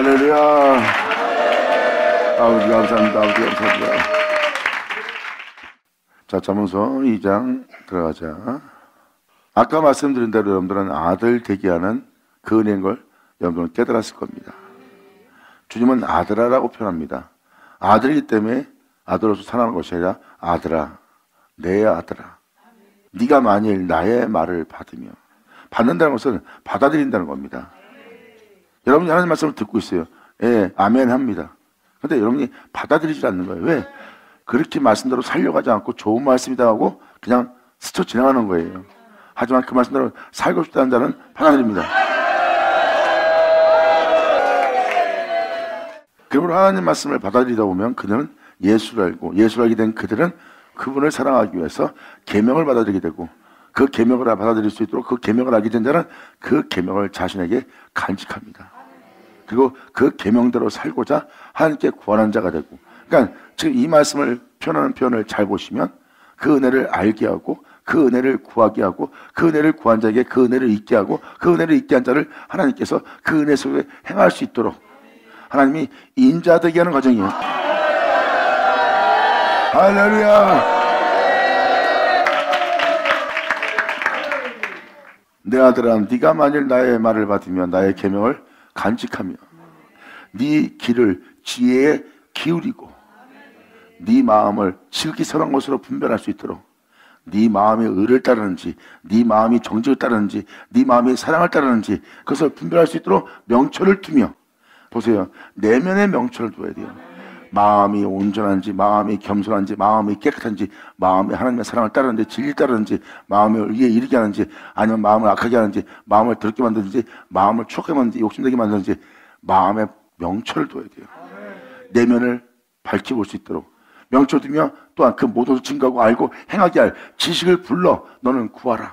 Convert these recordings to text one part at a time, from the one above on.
할렐루야. 아버지 감사합니다. 아버지 감사합니다. 자, 잠언서 2장 들어가자. 아까 말씀드린 대로 여러분들은 아들 되게 하는 그 은혜인 걸 여러분들은 깨달았을 겁니다. 주님은 아들아라고 표현합니다. 아들이기 때문에 아들로서 살아가는 것이 아니라 아들아, 내 아들아, 네가 만일 나의 말을 받으며, 받는다는 것은 받아들인다는 겁니다. 여러분이 하나님 말씀을 듣고 있어요. 예, 아멘 합니다. 근데 여러분이 받아들이지 않는 거예요. 왜? 그렇게 말씀대로 살려가지 않고 좋은 말씀이다 하고 그냥 스쳐 지나가는 거예요. 하지만 그 말씀대로 살고 싶다는 자는 받아들입니다. 그러므로 하나님 말씀을 받아들이다 보면 그들은 예수를 알고, 예수를 알게 된 그들은 그분을 사랑하기 위해서 계명을 받아들이게 되고, 그 계명을 받아들일 수 있도록 그 계명을 알게 된 자는 그 계명을 자신에게 간직합니다. 그리고 그 계명대로 살고자 하나님께 구하는 자가 되고, 그러니까 지금 이 말씀을 표현하는 표현을 잘 보시면 그 은혜를 알게 하고, 그 은혜를 구하게 하고, 그 은혜를 구한 자에게 그 은혜를 잊게 하고, 그 은혜를 잊게 한 자를 하나님께서 그 은혜 속에 행할 수 있도록 하나님이 인자되게 하는 과정이에요. 할렐루야. 내 아들아, 네가 만일 나의 말을 받으며 나의 계명을 간직하며 네 길을 지혜에 기울이고 네 마음을 지극히 선한 것으로 분별할 수 있도록, 네 마음이 의를 따르는지, 네 마음이 정직을 따르는지, 네 마음이 사랑을 따르는지 그것을 분별할 수 있도록 명철을 두며, 보세요, 내면의 명철을 둬야 돼요. 마음이 온전한지, 마음이 겸손한지, 마음이 깨끗한지, 마음이 하나님의 사랑을 따르는지, 진리 따르는지, 마음을 의에 이르게 하는지, 아니면 마음을 악하게 하는지, 마음을 더럽게 만드는지, 마음을 추억하게 만드는지, 욕심내게 만드는지, 마음의 명철을 둬야 돼요. 내면을 밝혀볼 수 있도록 명철 두며, 또한 그 모든 것을 증거하고 알고 행하게 할 지식을 불러 너는 구하라.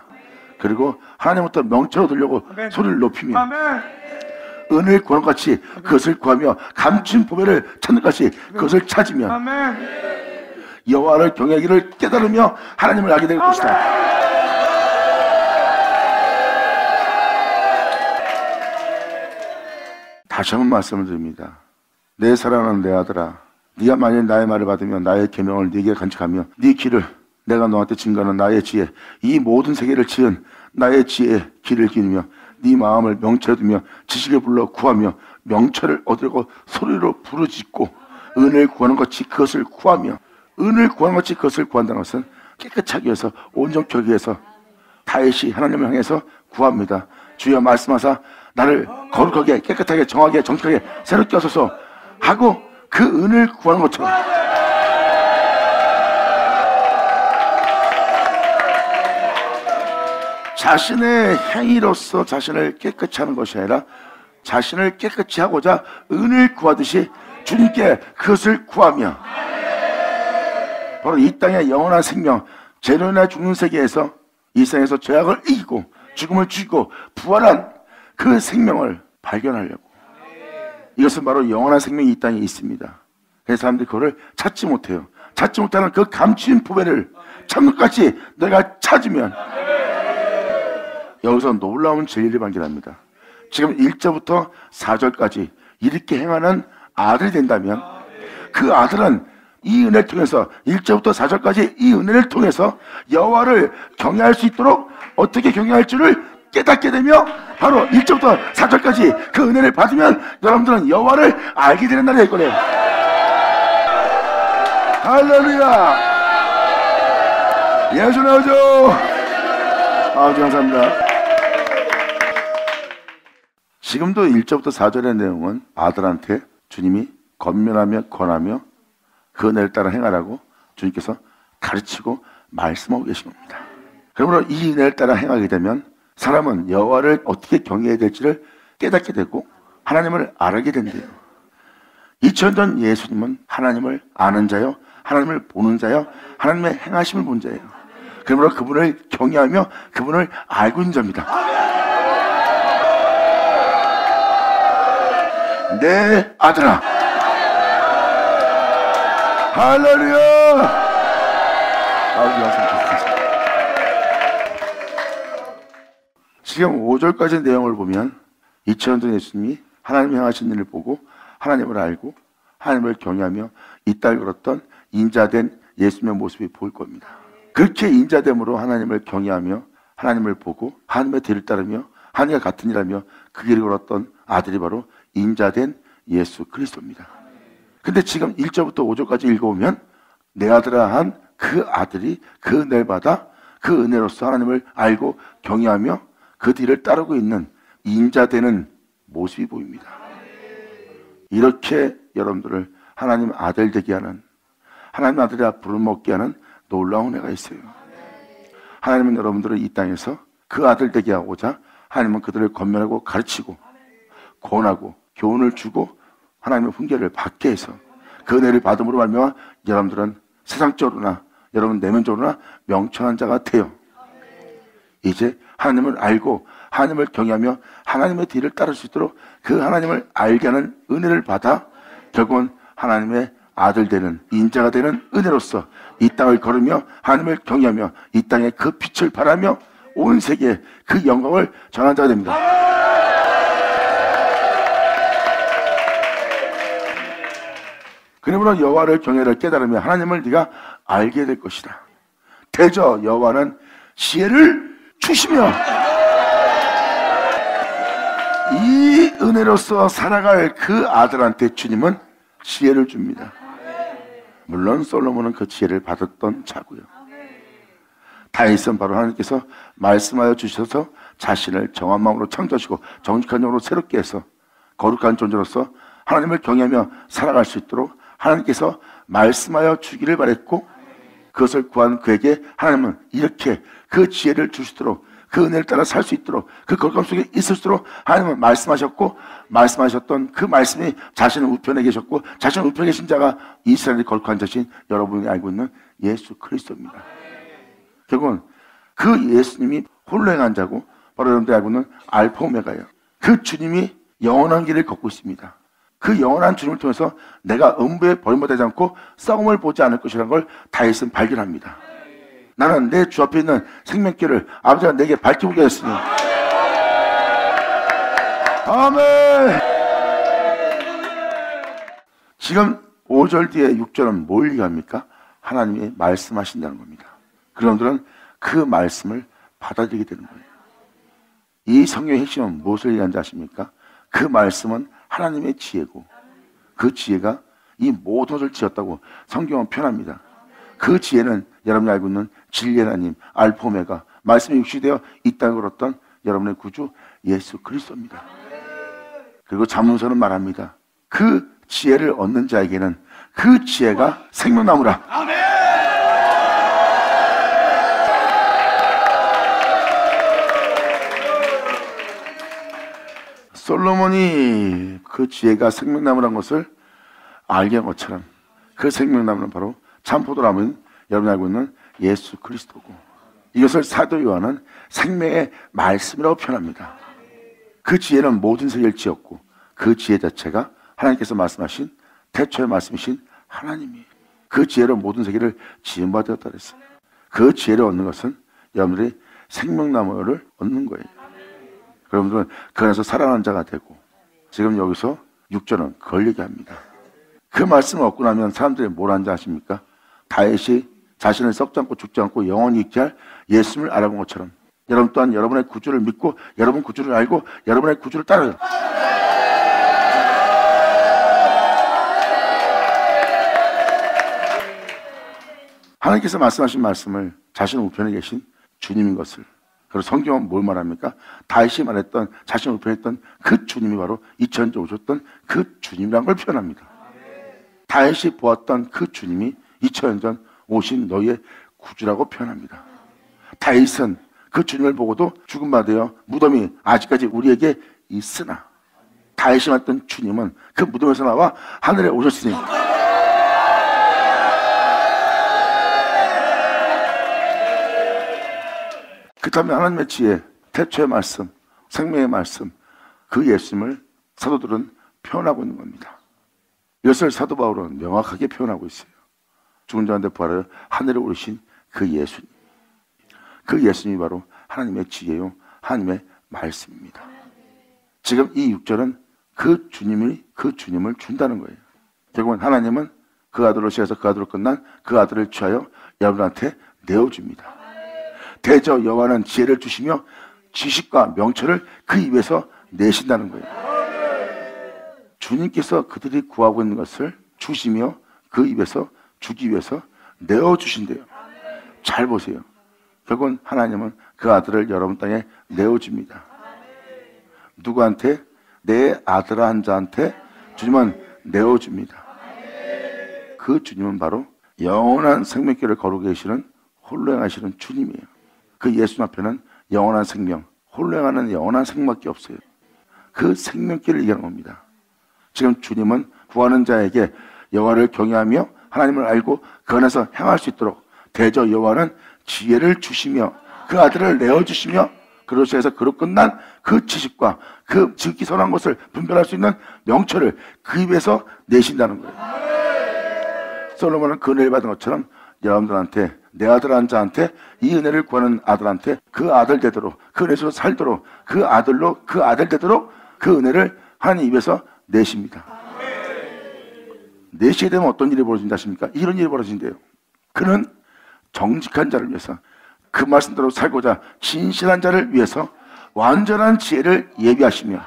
그리고 하나님부터 명철을 얻으려고 소리를 높이며 은혜를 구하는 같이 그것을 구하며 감춘 보배를 찾는 같이 그것을 찾으며 여호와를 경외하기를 깨달으며 하나님을 알게 될 것이다. 다시 한번 말씀을 드립니다. 내 사랑하는 내 아들아, 네가 만일 나의 말을 받으며 나의 계명을 네게 간직하며 네 길을, 내가 너한테 증거하는 나의 지혜, 이 모든 세계를 지은 나의 지혜의 길을 기르며 네 마음을 명철에 두며 지식을 불러 구하며 명철을 얻으려고 소리로 부르짖고 은혜를 구하는 것이 그것을 구하며, 은혜를 구하는 것이 그것을 구한다는 것은 깨끗하기 위해서, 온전케 하기 위해서 다윗이 하나님을 향해서 구합니다. 주여 말씀하사 나를 거룩하게, 깨끗하게, 정하게, 정직하게 새롭게 하소서 하고 그 은혜를 구하는 것처럼 자신의 행위로서 자신을 깨끗이 하는 것이 아니라 자신을 깨끗이 하고자 은혜를 구하듯이 주님께 그것을 구하며, 바로 이 땅의 영원한 생명, 죄로인하여 죽는 세계에서 이 세상에서 죄악을 이기고 죽음을 죽이고 부활한 그 생명을 발견하려고, 이것은 바로 영원한 생명이 이 땅에 있습니다. 그래서 사람들이 그거를 찾지 못해요. 찾지 못하는 그 감추인 보배를 천국같이 너희가 찾으면, 여기서 놀라운 진리를 발견합니다. 지금 1절부터 4절까지 이렇게 행하는 아들이 된다면 그 아들은 이 은혜를 통해서 1절부터 4절까지 이 은혜를 통해서 여호와를 경외할 수 있도록 어떻게 경외할 줄을 깨닫게 되며, 바로 1절부터 4절까지 그 은혜를 받으면 여러분들은 여호와를 알게 되는 날이 될 거래요. 할렐루야. 예수 나오죠. 아주 감사합니다. 지금도 1절부터 4절의 내용은 아들한테 주님이 권면하며 권하며 그 은혜를 따라 행하라고 주님께서 가르치고 말씀하고 계신 겁니다. 그러므로 이 은혜를 따라 행하게 되면 사람은 여호와를 어떻게 경외해야 될지를 깨닫게 되고 하나님을 알게 된대요. 2000년 예수님은 하나님을 아는 자요, 하나님을 보는 자요, 하나님의 행하심을 본 자예요. 그러므로 그분을 경외하며 그분을 알고 있는 자입니다. 내 아들아. 할렐루야. 지금 5절까지 내용을 보면 2000년 전 예수님이 하나님이 행하신 일을 보고 하나님을 알고 하나님을 경외하며 이 땅을 걸었던 인자된 예수님의 모습이 보일 겁니다. 그렇게 인자됨으로 하나님을 경외하며 하나님을 보고 하나님의 뒤를 따르며 하나님과 같은 일하며 그 길을 걸었던 아들이 바로 인자된 예수 그리스도입니다. 근데 지금 1절부터 5절까지 읽어보면 내 아들아 한 그 아들이 그 은혜를 받아 그 은혜로서 하나님을 알고 경외하며 그 뒤를 따르고 있는 인자되는 모습이 보입니다. 이렇게 여러분들을 하나님 아들 되게 하는, 하나님 아들이라 부름먹게 하는 놀라운 은혜가 있어요. 하나님은 여러분들을 이 땅에서 그 아들 되게 하고자 하나님은 그들을 권면하고 가르치고 권하고 교훈을 주고 하나님의 훈계를 받게 해서 그 은혜를 받음으로 말미암아 여러분들은 세상적으로나 여러분 내면적으로나 명철한 자가 되어 이제 하나님을 알고 하나님을 경외하며 하나님의 뒤를 따를 수 있도록 그 하나님을 알게 하는 은혜를 받아 결국은 하나님의 아들 되는 인자가 되는 은혜로서 이 땅을 걸으며 하나님을 경외하며 이 땅에 그 빛을 발하며 온 세계에 그 영광을 전한 자가 됩니다. 그러므로 여호와를 경외를 깨달으며 하나님을 네가 알게 될 것이다. 대저 여호와는 지혜를 주시며 이 은혜로서 살아갈 그 아들한테 주님은 지혜를 줍니다. 물론 솔로몬은 그 지혜를 받았던 자고요. 다윗은 바로 하나님께서 말씀하여 주셔서 자신을 정한 마음으로 창조하시고 정직한 영으로 새롭게 해서 거룩한 존재로서 하나님을 경외하며 살아갈 수 있도록 하나님께서 말씀하여 주기를 바랬고 그것을 구한 그에게 하나님은 이렇게 그 지혜를 주시도록 그 은혜를 따라 살 수 있도록 그 거룩함 속에 있을 수 있도록 하나님은 말씀하셨고 말씀하셨던 그 말씀이 자신의 우편에 계셨고 자신의 우편에 계신 자가 이스라엘의 거룩한 자신 여러분이 알고 있는 예수 그리스도입니다. 결국은 그 예수님이 홀로 행한 자고 바로 여러분들이 알고 있는 알파 오메가예요. 그 주님이 영원한 길을 걷고 있습니다. 그 영원한 주님을 통해서 내가 음부에 버림받지 않고 썩음을 보지 않을 것이라는 걸 다윗은 발견합니다. 나는 내 주 앞에 있는 생명길을 아버지가 내게 밝혀보게 하였으니 아멘. 지금 5절 뒤에 6절은 뭘 얘기합니까? 하나님이 말씀하신다는 겁니다. 그런들은 그 말씀을 받아들이게 되는 거예요. 이 성경의 핵심은 무엇을 얘기하는지 아십니까? 그 말씀은 하나님의 지혜고 그 지혜가 이 모든 것을 지었다고 성경은 표현합니다. 그 지혜는 여러분이 알고 있는 진리의 하나님 알파 오메가 말씀이 육시되어 이 땅에 걸었던 여러분의 구주 예수 그리스도입니다. 그리고 잠언서는 말합니다. 그 지혜를 얻는 자에게는 그 지혜가 생명나무라. 솔로몬이 그 지혜가 생명나무라는 것을 알게 한 것처럼 그 생명나무는 바로 참포도나무인 여러분이 알고 있는 예수 그리스도고 이것을 사도 요한은 생명의 말씀이라고 표현합니다. 그 지혜는 모든 세계를 지었고 그 지혜 자체가 하나님께서 말씀하신 태초의 말씀이신 하나님이 그 지혜로 모든 세계를 지은 바 되었다 그랬어요. 그 지혜를 얻는 것은 여러분들이 생명나무를 얻는 거예요. 여러분들은 그 안에서 살아가는 자가 되고 지금 여기서 6절은 그걸 얘기합니다. 그 말씀을 얻고 나면 사람들이 뭘 하는지 아십니까? 다윗이 자신을 썩지 않고 죽지 않고 영원히 있게 할 예수님을 알아본 것처럼 여러분 또한 여러분의 구주를 믿고 여러분 구주를 알고 여러분의 구주를 따라요. 하나님께서 말씀하신 말씀을 자신 우편에 계신 주님인 것을 그리고 성경은 뭘 말합니까? 다윗이 말했던 자신을 우편했던 그 주님이 바로 2000년 전에 오셨던 그 주님이라는 걸 표현합니다. 다윗이 보았던 그 주님이 2000년 전 오신 너희의 구주라고 표현합니다. 다윗은 그 주님을 보고도 죽음바 되어 무덤이 아직까지 우리에게 있으나 다윗이 말했던 주님은 그 무덤에서 나와 하늘에 오셨으니 그렇다면 하나님의 지혜, 태초의 말씀, 생명의 말씀 그 예수님을 사도들은 표현하고 있는 겁니다. 이것을 사도 바울은 명확하게 표현하고 있어요. 죽은 자한테 부활하여 하늘에 오르신 그 예수님. 그 예수님이 바로 하나님의 지혜요 하나님의 말씀입니다. 지금 이 6절은 그 주님을 준다는 거예요. 결국은 하나님은 그 아들로 시작해서 그 아들로 끝난 그 아들을 취하여 여러분한테 내어줍니다. 대저 여호와는 지혜를 주시며 지식과 명철을 그 입에서 내신다는 거예요. 주님께서 그들이 구하고 있는 것을 주시며 그 입에서 주기 위해서 내어주신대요. 잘 보세요. 결국은 하나님은 그 아들을 여러분 땅에 내어줍니다. 누구한테? 내 아들아 한 자한테 주님은 내어줍니다. 그 주님은 바로 영원한 생명길을 걸어오고 계시는 홀로 행하시는 주님이에요. 그 예수 앞에는 영원한 생명, 홀로 행하는 영원한 생명밖에 없어요. 그 생명길을 얘기하는 겁니다. 지금 주님은 구하는 자에게 여호와를 경외하며 하나님을 알고 그 안에서 행할 수 있도록 대저 여호와는 지혜를 주시며 그 아들을 내어주시며 그로서 해서 그로 끝난 그 지식과 그 지극히 선한 것을 분별할 수 있는 명철을 그 입에서 내신다는 거예요. 솔로몬은 그 은혜를 받은 것처럼 여러분들한테 내 아들 한 자한테 이 은혜를 구하는 아들한테 그 아들 되도록 그 은혜에서 살도록 그 아들로 그 아들 되도록 그 은혜를 하나님 입에서 내십니다. 내시게 되면 어떤 일이 벌어진다 하십니까? 이런 일이 벌어진대요. 그는 정직한 자를 위해서 그 말씀대로 살고자 진실한 자를 위해서 완전한 지혜를 예비하시며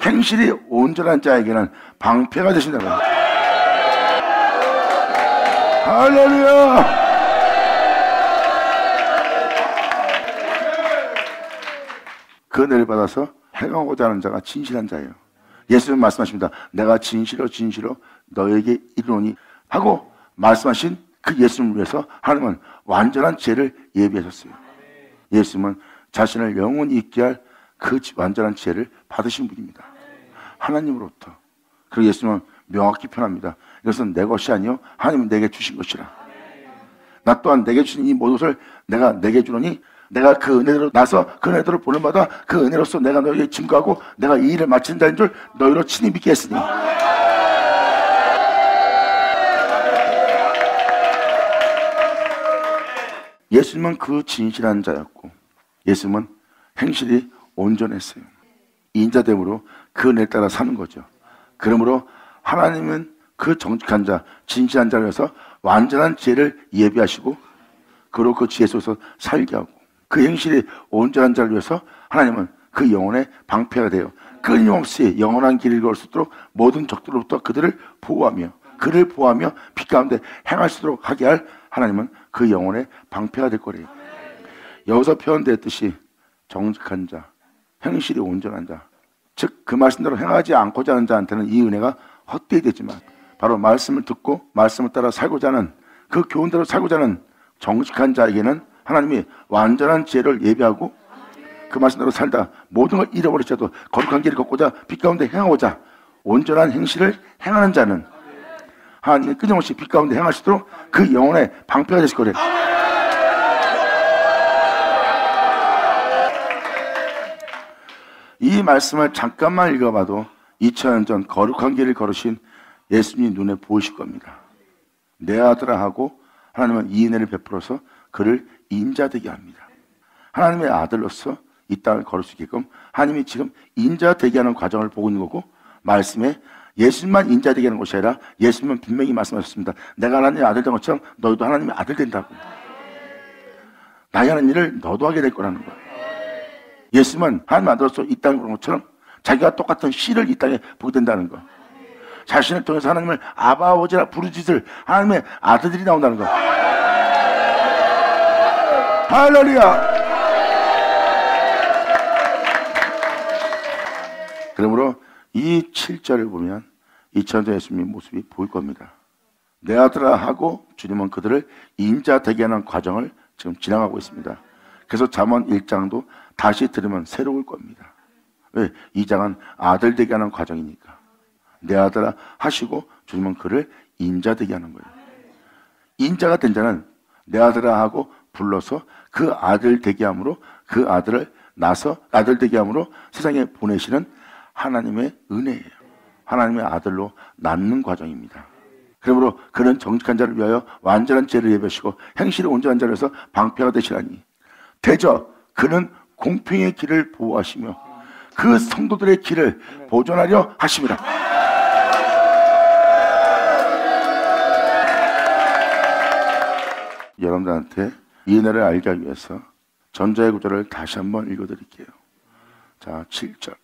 행실이 온전한 자에게는 방패가 되신다고 합니다. 할렐루야! 그 은혜를 받아서 행하고자 하는 자가 진실한 자예요. 예수님 말씀하십니다. 내가 진실로 너에게 이르노니 하고 말씀하신 그 예수님을 위해서 하나님은 완전한 지혜를 예비하셨어요. 예수님은 자신을 영원히 있게 할 그 완전한 지혜를 받으신 분입니다. 하나님으로부터. 그리고 예수님은 명확히 표현합니다. 이것은 내 것이 아니요 하나님은 내게 주신 것이라. 나 또한 내게 주신 이 모든 것을 내가 내게 주노니 내가 그 은혜로 나서 그 은혜로 보냄받아 그 은혜로서 내가 너에게 증거하고 내가 이 일을 마친 자인 줄 너희로 친히 믿게 했으니. 예수님은 그 진실한 자였고 예수님은 행실이 온전했어요. 인자됨으로 그 은혜에 따라 사는 거죠. 그러므로 하나님은 그 정직한 자, 진실한 자를 위해서 완전한 지혜를 예비하시고 그리고 그 지혜 속에서 살게 하고 그 행실이 온전한 자를 위해서 하나님은 그 영혼의 방패가 되어 끊임없이 영원한 길을 걸 수 있도록 모든 적들로부터 그들을 보호하며 그를 보호하며 빛 가운데 행할 수 있도록 하게 할 하나님은 그 영혼의 방패가 될 거래요. 여기서 표현되었듯이 정직한 자, 행실이 온전한 자, 즉 그 말씀대로 행하지 않고자 하는 자한테는 이 은혜가 헛되이 되지만 바로 말씀을 듣고 말씀을 따라 살고자 하는 그 교훈대로 살고자 하는 정직한 자에게는 하나님이 완전한 지혜를 예비하고 그 말씀대로 살다 모든 걸 잃어버리셔도 거룩한 길을 걷고자 빛 가운데 행하고자 온전한 행실을 행하는 자는 하나님이 끊임없이 빛 가운데 행할 수 있도록 그 영혼의 방패가 되실 거래요. 이 말씀을 잠깐만 읽어봐도 2000년 전 거룩한 길을 걸으신 예수님 눈에 보이실 겁니다. 내 아들아 하고 하나님은 이 은혜를 베풀어서 그를 인자되게 합니다. 하나님의 아들로서 이 땅을 걸을 수 있게끔 하나님이 지금 인자되게 하는 과정을 보고 있는 거고 말씀에 예수님만 인자되게 하는 것이 아니라 예수님은 분명히 말씀하셨습니다. 내가 하나님의 아들 된 것처럼 너희도 하나님의 아들 된다고. 나의 하는 일을 너도 하게 될 거라는 거예요. 예수님은 하나님의 아들로서 이 땅에 오는 것처럼 자기가 똑같은 씨를 이 땅에 보게 된다는 거. 자신을 통해서 하나님을 아바 아버지라 부르짖을 하나님의 아들들이 나온다는 거. 할렐루야. 그러므로 이 7절을 보면 2000년 예수님의 모습이 보일 겁니다. 내 아들아 하고 주님은 그들을 인자되게 하는 과정을 지금 지나가고 있습니다. 그래서 잠언 1장도 다시 들으면 새로울 겁니다. 왜? 2장은 아들 되게 하는 과정이니까. 내 아들아 하시고 주님은 그를 인자되게 하는 거예요. 인자가 된 자는 내 아들아 하고 불러서 그 아들 되게 함으로 그 아들을 낳아서 아들 되게 함으로 세상에 보내시는 하나님의 은혜예요. 하나님의 아들로 낳는 과정입니다. 그러므로 그는 정직한 자를 위하여 완전한 지혜를 예배하시고 행실이 온전한 자를 위해서 방패가 되시라니 대저 그는 공평의 길을 보호하시며 그 성도들의 길을 보존하려 하심이라. 여러분들한테 이 은혜를 알게 하기 위해서 전자의 구절을 다시 한번 읽어드릴게요. 자, 7절.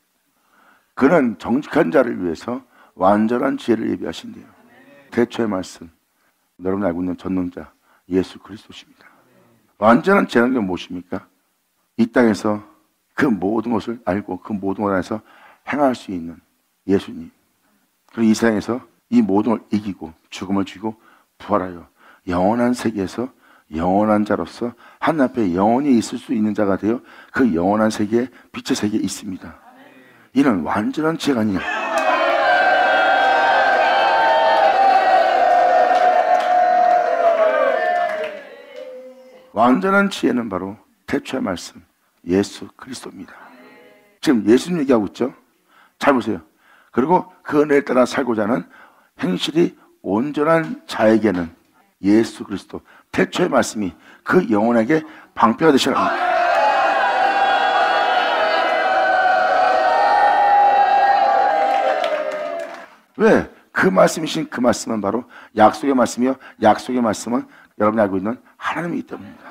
그는 정직한 자를 위해서 완전한 지혜를 예비하신대요. 대초의 말씀, 여러분이 알고 있는 전능자 예수 그리스도십니다. 완전한 지혜는 게 무엇입니까? 이 땅에서 그 모든 것을 알고 그 모든 것을 안에서 행할 수 있는 예수님, 그리고 이 세상에서 이 모든 걸 이기고 죽음을 죽이고 부활하여 영원한 세계에서 영원한 자로서 하나님 앞에 영원히 있을 수 있는 자가 되어 그 영원한 세계에 빛의 세계에 있습니다. 이는 완전한 지혜가 아니냐. 완전한 지혜는 바로 태초의 말씀 예수 그리스도입니다. 지금 예수님 얘기하고 있죠. 잘 보세요. 그리고 그 은혜를 따라 살고자 하는 행실이 온전한 자에게는 예수 그리스도 태초의 말씀이 그 영혼에게 방패가 되시라 합니다. 왜? 그 말씀이신 그 말씀은 바로 약속의 말씀이요, 약속의 말씀은 여러분이 알고 있는 하나님이기 때문입니다.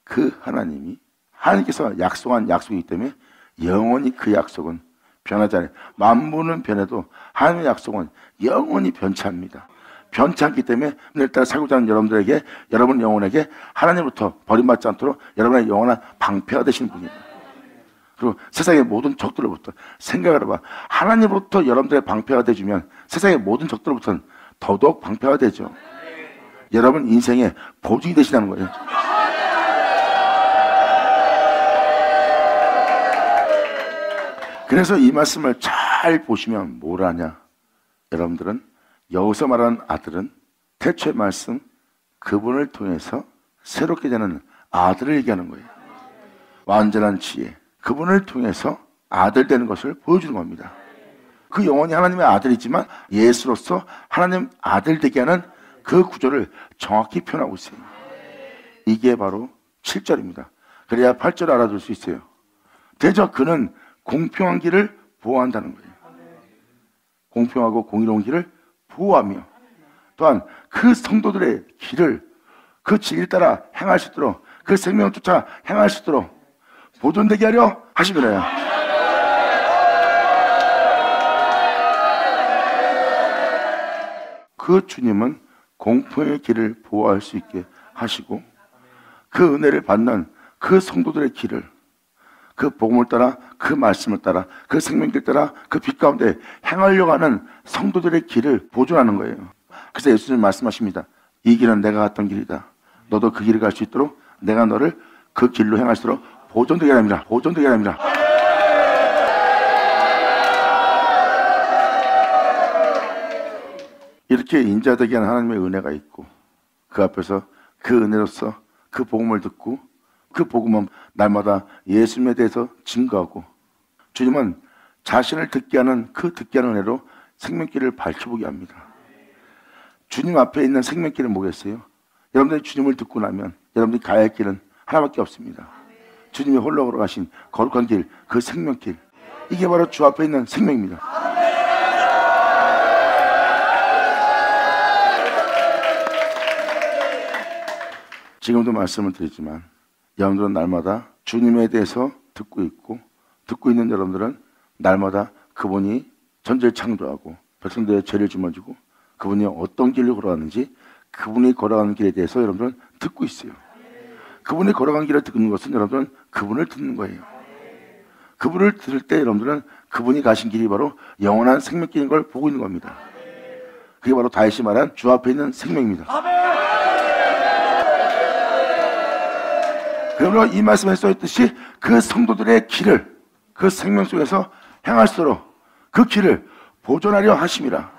그 하나님이 하나님께서 약속한 약속이기 때문에 영원히 그 약속은 변하지 않아요. 만물은 변해도 하나님의 약속은 영원히 변치 않습니다. 변치 않기 때문에 오늘 따라 살고자 하는 여러분들에게, 여러분 영혼에게 하나님으로부터 버림받지 않도록 여러분의 영원한 방패가 되시는 분입니다. 그리고 세상의 모든 적들로부터 생각을 해봐. 하나님으로부터 여러분들의 방패가 되주면 세상의 모든 적들로부터는 더더욱 방패가 되죠. 여러분 인생의 보증이 되시다는 거예요. 그래서 이 말씀을 잘 보시면 뭘 하냐? 여러분들은 여기서 말하는 아들은 태초의 말씀, 그분을 통해서 새롭게 되는 아들을 얘기하는 거예요. 완전한 지혜, 그분을 통해서 아들 되는 것을 보여주는 겁니다. 그 영혼이 하나님의 아들이지만 예수로서 하나님 아들 되게 하는 그 구조를 정확히 표현하고 있어요. 이게 바로 7절입니다. 그래야 8절 알아둘 수 있어요. 대저 그는 공평한 길을 보호한다는 거예요. 공평하고 공의로운 길을 보호하며 또한 그 성도들의 길을 그 진리 따라 행할 수 있도록 그 생명을 쫓아 행할 수 있도록 보존되게 하려 하시더래요. 그 주님은 공평의 길을 보호할 수 있게 하시고 그 은혜를 받는 그 성도들의 길을 그 복음을 따라 그 말씀을 따라 그 생명길 따라 그 빛 가운데 행하려고 하는 성도들의 길을 보존하는 거예요. 그래서 예수님 말씀하십니다. 이 길은 내가 갔던 길이다. 너도 그 길을 갈 수 있도록 내가 너를 그 길로 행할 수 있도록 보존되게 합니다. 보존되게 합니다. 이렇게 인자되게 하는 하나님의 은혜가 있고 그 앞에서 그 은혜로서 그 복음을 듣고 그 복음은 날마다 예수님에 대해서 증거하고 주님은 자신을 듣게 하는 그 듣게 하는 은혜로 생명길을 밝혀보게 합니다. 주님 앞에 있는 생명길은 뭐겠어요? 여러분들이 주님을 듣고 나면 여러분들이 가야 할 길은 하나밖에 없습니다. 주님이 홀로 걸어가신 거룩한 길, 그 생명길, 이게 바로 주 앞에 있는 생명입니다. 지금도 말씀을 드리지만 여러분들은 날마다 주님에 대해서 듣고 있고 듣고 있는 여러분들은 날마다 그분이 전제를 창조하고 백성들의 죄를 짊어지고 그분이 어떤 길을 걸어가는지 그분이 걸어가는 길에 대해서 여러분들은 듣고 있어요. 그분이 걸어간 길을 듣는 것은 여러분들은 그분을 듣는 거예요. 그분을 들을 때 여러분들은 그분이 가신 길이 바로 영원한 생명길인 걸 보고 있는 겁니다. 그게 바로 다윗이 말한 주 앞에 있는 생명입니다. 그러므로 이 말씀에 써있듯이 그 성도들의 길을 그 생명 속에서 행할 수 있도록 그 길을 보존하려 하심이라.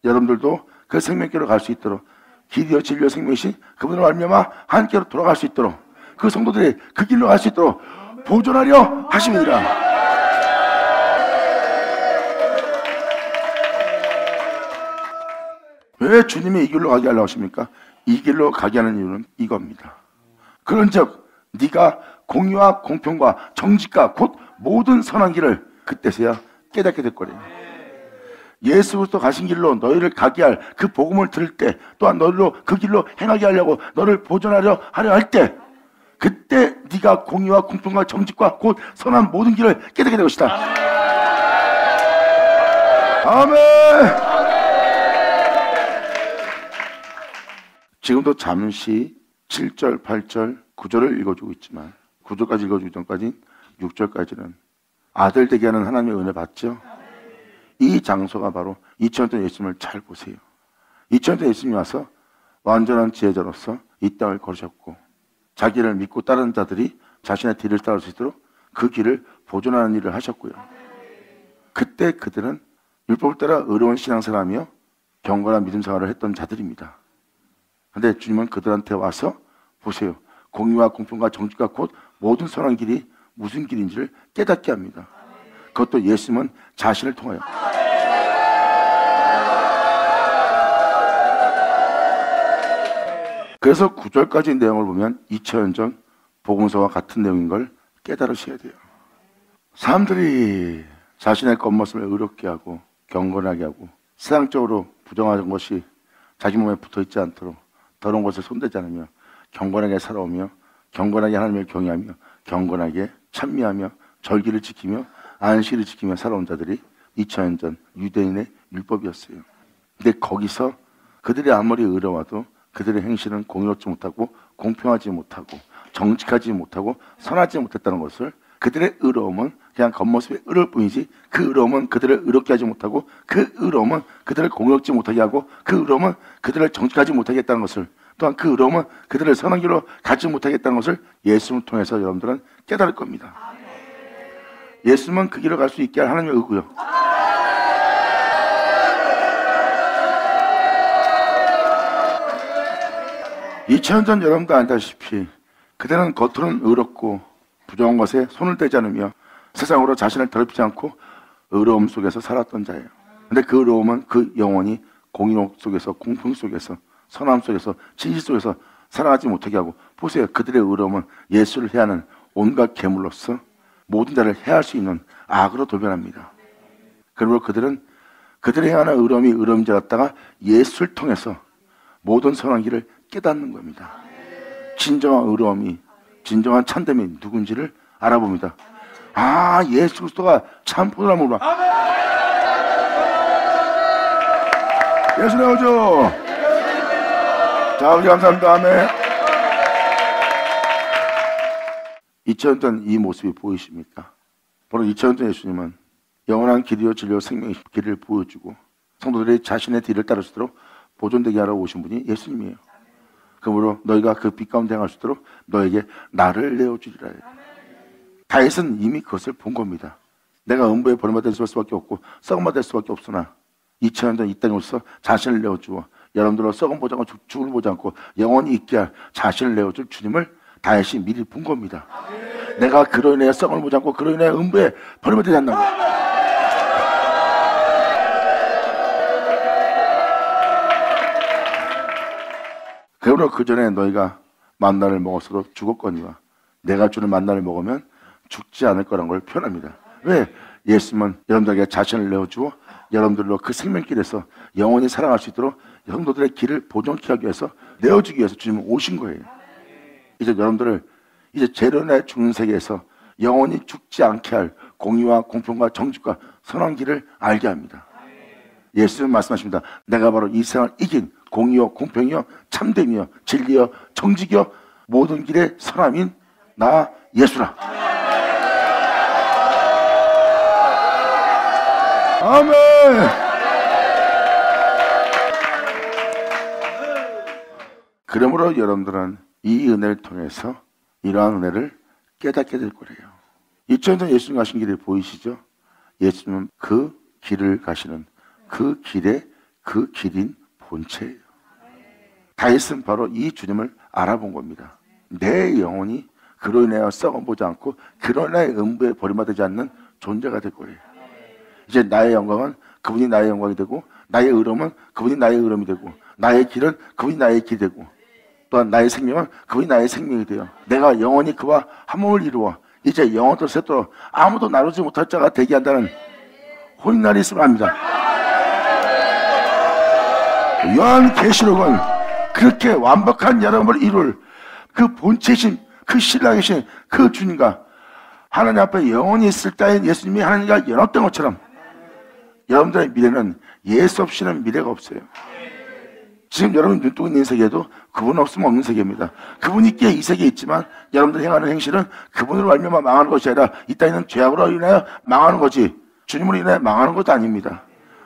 여러분들도 그 생명길로 갈 수 있도록 길이요 진리요 생명이신 그분을 말미암아 함께로 돌아갈 수 있도록 그 성도들이 그 길로 갈 수 있도록 보존하려 하심이라. 왜 주님이 이 길로 가게 하려고 하십니까? 이 길로 가게 하는 이유는 이겁니다. 그런즉 네가 공의와 공평과 정직과 곧 모든 선한 길을 그때서야 깨닫게 될 거래요. 예수 그리스도 가신 길로 너희를 가게 할 그 복음을 들을 때, 또한 너희로 그 길로 행하게 하려고 너를 보존하려 할 때, 그때 네가 공의와 공평과 정직과 곧 선한 모든 길을 깨닫게 될 것이다. 아멘. 지금도 잠시 7절, 8절, 9절을 읽어주고 있지만 9절까지 읽어주기 전까지 6절까지는 아들 되게 하는 하나님의 은혜 받죠. 이 장소가 바로 2000년 전 예수님을 잘 보세요. 2000년 전 예수님이 와서 완전한 지혜자로서 이 땅을 걸으셨고, 자기를 믿고 따르는 자들이 자신의 뒤를 따를 수 있도록 그 길을 보존하는 일을 하셨고요. 그때 그들은 율법을 따라 의로운 신앙생활이며 경건한 믿음 생활을 했던 자들입니다. 그런데 주님은 그들한테 와서 보세요. 공의와 공평과 정직과 곧 모든 선한 길이 무슨 길인지를 깨닫게 합니다. 그것도 예수님은 자신을 통하여. 그래서 9절까지 내용을 보면 2000년 전 복음서와 같은 내용인 걸 깨달으셔야 돼요. 사람들이 자신의 겉모습을 의롭게 하고 경건하게 하고 세상적으로 부정한 것이 자기 몸에 붙어있지 않도록 더러운 것을 손대지 않으며 경건하게 살아오며 경건하게 하나님을 경외하며 경건하게 찬미하며 절기를 지키며 안식일을 지키며 살아온 자들이 2000년 전 유대인의 율법이었어요. 근데 거기서 그들이 아무리 의로워도 그들의 행실은 공의롭지 못하고 공평하지 못하고 정직하지 못하고 선하지 못했다는 것을, 그들의 의로움은 그냥 겉모습의 의로울 뿐이지 그 의로움은 그들을 의롭게 하지 못하고 그 의로움은 그들을 공의롭지 못하게 하고 그 의로움은 그들을 정직하지 못하게 했다는 것을, 또한 그 의로움은 그들을 선한 길로 가지 못하게 했다는 것을 예수님을 통해서 여러분들은 깨달을 겁니다. 예수님은 그 길을 갈 수 있게 할 하나님의 의고요. 2000년 전 여러분도 알다시피 그들은 겉으로는 의롭고 부정한 것에 손을 대지 않으며 세상으로 자신을 더럽히지 않고 의로움 속에서 살았던 자예요. 근데 그 의로움은 그 영혼이 공의 속에서, 공평 속에서, 선함 속에서, 진실 속에서 살아가지 못하게 하고, 보세요. 그들의 의로움은 예수를 해하는 온갖 괴물로서 모든 자를 해할 수 있는 악으로 돌변합니다. 그리고 그들은 그들의 행하는 의로움이 의로움인 줄 알았다가 예수를 통해서 모든 선한 길을 깨닫는 겁니다. 진정한 의로움이, 진정한 참됨이 누군지를 알아봅니다. 아, 예수 그리스도가 참 포도나무구나. 예수 나오죠. 자, 우리 감사합니다. 아멘. 2000년 전 이 모습이 보이십니까? 바로 2000년 전 예수님은 영원한 길이요 진리요 생명의 길을 보여주고 성도들이 자신의 뒤를 따를 수 있도록 보존되게 하러 오신 분이 예수님이에요. 그러므로 너희가 그 빛 가운데 행할 수 있도록 너에게 나를 내어주리라. 다윗은 이미 그것을 본 겁니다. 내가 음부에 버림받을 수밖에 없고 썩음받을 수밖에 없으나 2000년 전 이 땅에 오셔서 자신을 내어주어 여러분들로 썩음 보지 않고 죽을 보지 않고 영원히 있게 할 자신을 내어줄 주님을 다윗이 미리 본 겁니다. 내가 그로 인해 썩음을 보지 않고 그로 인해 음부에 버림받지 않는다. 그러므로 그 전에 너희가 만나를 먹었어도 죽었거니와 내가 주는 만나를 먹으면 죽지 않을 거라는 걸 표현합니다. 왜? 예수님은 여러분들에게 자신을 내어주어 여러분들로 그 생명길에서 영원히 살아갈 수 있도록 성도들의 길을 보존케 하기 위해서 내어주기 위해서 주님은 오신 거예요. 이제 여러분들을 이제 재련의 죽는 세계에서 영원히 죽지 않게 할 공의와 공평과 정직과 선한 길을 알게 합니다. 예수님은 말씀하십니다. 내가 바로 이 세상을 이긴 공의요 공평이요 참됨이요 진리요 정직이요 모든 길의 선함인 나 예수라. 아멘. 그러므로 여러분들은 이 은혜를 통해서 이러한 은혜를 깨닫게 될 거예요. 2000년 전 예수님 가신 길이 보이시죠? 예수님은 그 길을 가시는 그 길의 그 길인 본체예요. 다윗은 바로 이 주님을 알아본 겁니다. 내 영혼이 그로 인하여 썩어보지 않고 그로 인하여 음부에 버림받지 않는 존재가 될 거예요. 이제 나의 영광은 그분이 나의 영광이 되고 나의 의로움은 그분이 나의 의로움이 되고 나의 길은 그분이 나의 길이 되고 또한 나의 생명은 그분이 나의 생명이 돼요. 내가 영원히 그와 한 몸을 이루어 이제 영원토록 세토록 아무도 나누지 못할 자가 되게 한다는 혼인날이 있음을 압니다. 요한계시록은 그렇게 완벽한 여러분을 이룰 그 본체신, 그 신랑이신 그 주님과 하나님 앞에 영원히 있을 때에 예수님이 하나님과 연합된 것처럼 여러분들의 미래는 예수 없이는 미래가 없어요. 지금 여러분 눈뜨고 있는 세계도 그분 없으면 없는 세계입니다. 그분이 있기에 이 세계에 있지만 여러분들이 행하는 행실은 그분으로 알면 망하는 것이 아니라 이 땅에는 죄악으로 인하여 망하는 거지 주님으로 인하여 망하는 것도 아닙니다.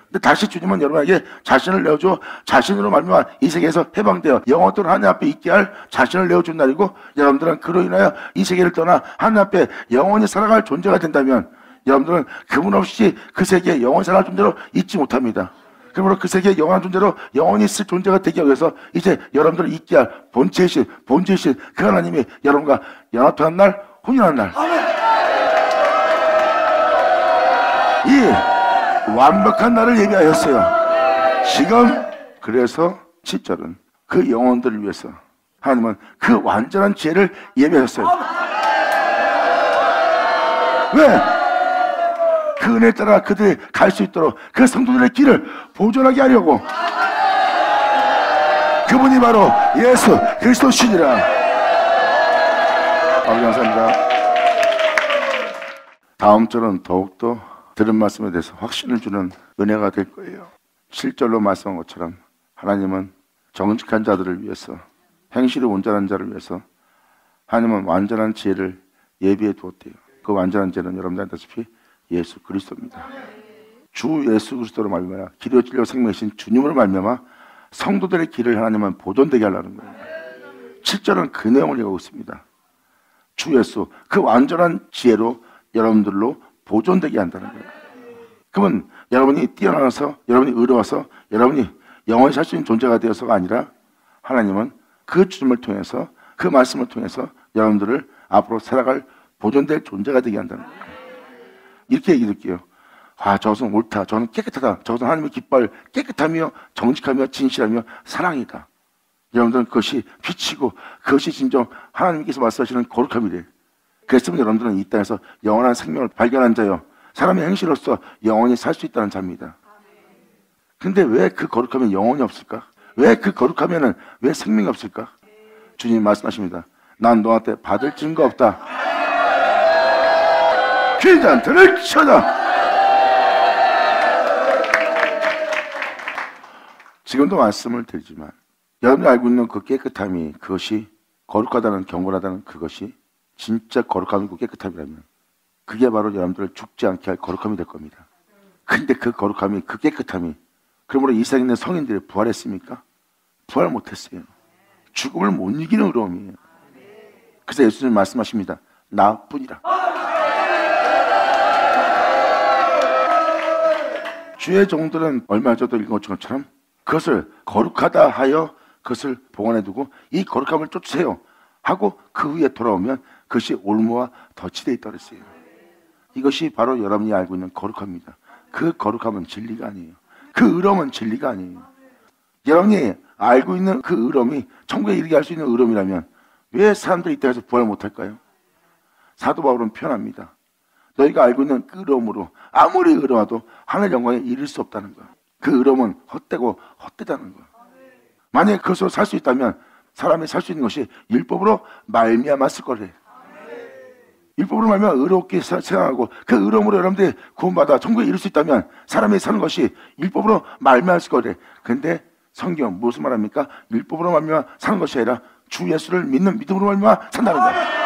근데 다시 주님은 여러분에게 자신을 내어줘 자신으로 말미암아 이 세계에서 해방되어 영원토록 하나님 앞에 있게 할 자신을 내어준 날이고 여러분들은 그로 인하여 이 세계를 떠나 하나님 앞에 영원히 살아갈 존재가 된다면 여러분들은 그분 없이 그 세계에 영원히 살아갈 존재로 있지 못합니다. 그러므로 그 세계에 영원한 존재로 영원히 있을 존재가 되기 위해서 이제 여러분들을 있게 할 본체이신 그 하나님이 여러분과 연합한 날 혼인하는 날 이 완벽한 날을 예비하였어요. 지금 그래서 7절은 그 영혼들을 위해서 하나님은 그 완전한 지혜를 예비하셨어요. 왜? 그 은혜에 따라 그들이 갈 수 있도록 그 성도들의 길을 보존하게 하려고 그분이 바로 예수 그리스도시니라. 아버지 감사합니다. 다음 절은 더욱더 들은 말씀에 대해서 확신을 주는 은혜가 될 거예요. 7절로 말씀한 것처럼 하나님은 정직한 자들을 위해서 행실이 온전한 자를 위해서 하나님은 완전한 지혜를 예비해 두었대요. 그 완전한 지혜는 여러분들 알다시피 예수 그리스도입니다. 주 예수 그리스도로 말미암아 길이요 진리요 생명이신 주님으로 말미암아 성도들의 길을 하나님은 보존되게 하려는 거예요. 7절은 그 내용을 얘기하고 있습니다. 주 예수 그 완전한 지혜로 여러분들로 보존되게 한다는 거예요. 그러면 여러분이 뛰어나서 여러분이 의로워서 여러분이 영원히 살 수 있는 존재가 되어서가 아니라 하나님은 그 주님을 통해서 그 말씀을 통해서 여러분들을 앞으로 살아갈 보존될 존재가 되게 한다는 거예요. 이렇게 얘기할게요. 아, 저것은 옳다. 저는 깨끗하다. 저것은 하나님의 기뻐할 깨끗하며 정직하며 진실하며 사랑이다. 여러분들은 그것이 빛이고 그것이 진정 하나님께서 말씀하시는 거룩함이래. 그랬으면 여러분들은 이 땅에서 영원한 생명을 발견한 자요. 사람의 행실로서 영원히 살 수 있다는 자입니다. 근데 왜 그 거룩함에 영원히 없을까? 왜 그 거룩하면은 왜 생명이 없을까? 주님 말씀하십니다. 난 너한테 받을 증거 없다. 귀한 들을 쳐다. 지금도 말씀을 드리지만 여러분이 알고 있는 그 깨끗함이 그것이 거룩하다는 경건하다는 그것이 진짜 거룩함이고 깨끗함이라면 그게 바로 여러분들을 죽지 않게 할 거룩함이 될 겁니다. 근데 그 거룩함이 그 깨끗함이 그러므로 이 세상에 있는 성인들이 부활했습니까? 부활 못했어요. 죽음을 못 이기는 의로움이에요. 그래서 예수님 말씀하십니다. 나뿐이라. 주의 종들은 얼마 전에도 읽은 것처럼 그것을 거룩하다 하여 그것을 보관해두고 이 거룩함을 쫓으세요 하고 그 후에 돌아오면 그것이 올무와 덫이 되어 있다고 했어요. 이것이 바로 여러분이 알고 있는 거룩함입니다. 그 거룩함은 진리가 아니에요. 그 의로움은 진리가 아니에요. 여러분이 알고 있는 그 의로움이 천국에 이르게 할 수 있는 의로움이라면 왜 사람들이 이 땅에서 부활 못할까요? 사도 바울은 표현합니다. 너희가 알고 있는 그 의로움으로 아무리 의로워도 하늘 영광에 이를 수 없다는 거야. 그 의로움은 헛되고 헛되다는 거야. 만약에 그것으로 살 수 있다면 사람이 살 수 있는 것이 율법으로 말미암았을 거래. 율법으로 말미암아 의롭게 생각하고 그 의로움으로 여러분들이 구원받아 천국에 이룰 수 있다면 사람이 사는 것이 율법으로 말미암았을 거래. 근데 성경 무슨 말합니까? 율법으로 말미암아 사는 것이 아니라 주 예수를 믿는 믿음으로 말미암아 산다는 거야.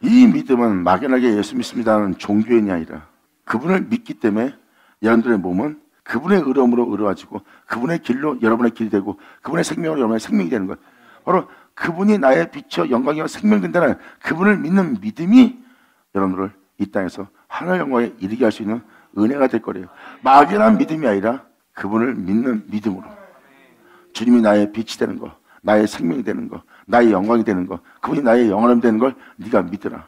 이 믿음은 막연하게 예수 믿습니다는 종교인이 아니라 그분을 믿기 때문에 여러분들의 몸은 그분의 의로움으로 의로워지고 그분의 길로 여러분의 길이 되고 그분의 생명으로 여러분의 생명이 되는 거예요. 바로 그분이 나의 빛이요 영광이요 생명된다는 그분을 믿는 믿음이 여러분들을 이 땅에서 하늘 영광에 이르게 할 수 있는 은혜가 될 거래요. 막연한 믿음이 아니라 그분을 믿는 믿음으로 주님이 나의 빛이 되는 거, 나의 생명이 되는 거, 나의 영광이 되는 거, 그분이 나의 영원함이 되는 걸 네가 믿으라.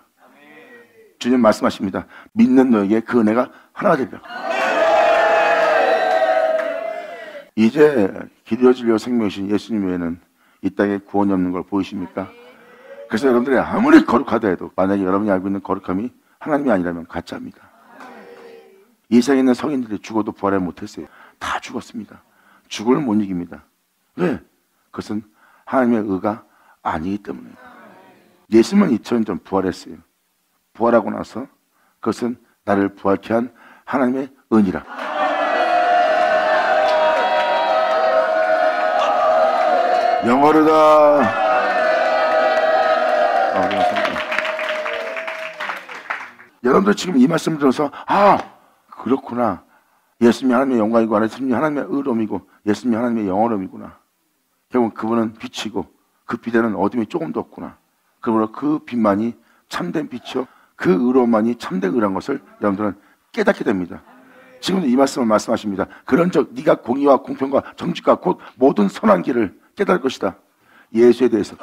주님 말씀하십니다. 믿는 너에게 그 은혜가 하나가 되리라. 이제 기도와 진리와 생명이신 예수님 외에는 이 땅에 구원이 없는 걸 보이십니까? 그래서 여러분들이 아무리 거룩하다 해도 만약에 여러분이 알고 있는 거룩함이 하나님이 아니라면 가짜입니다. 이 세상에 있는 성인들이 죽어도 부활을 못했어요. 다 죽었습니다. 죽음을 못 이깁니다. 왜? 그것은 하나님의 의가 아니기 때문에. 예수님은 2000년 전 부활했어요. 부활하고 나서 그것은 나를 부활케 한 하나님의 은이라. 영어로다. 여러분들 지금 이 말씀을 들어서 그렇구나. 예수님이 하나님의 영광이고 예수님이 하나님의 의로움이고 예수님이 하나님의 영원함이구나. 결국 그분은 빛이고 그 빛에는 어둠이 조금도 없구나. 그러므로 그 빛만이 참된 빛이요 그 의로움만이 참된 의라는 것을 여러분들은 깨닫게 됩니다. 지금도 이 말씀을 말씀하십니다. 그런즉 네가 공의와 공평과 정직과 곧 모든 선한 길을 깨달을 것이다. 예수에 대해서.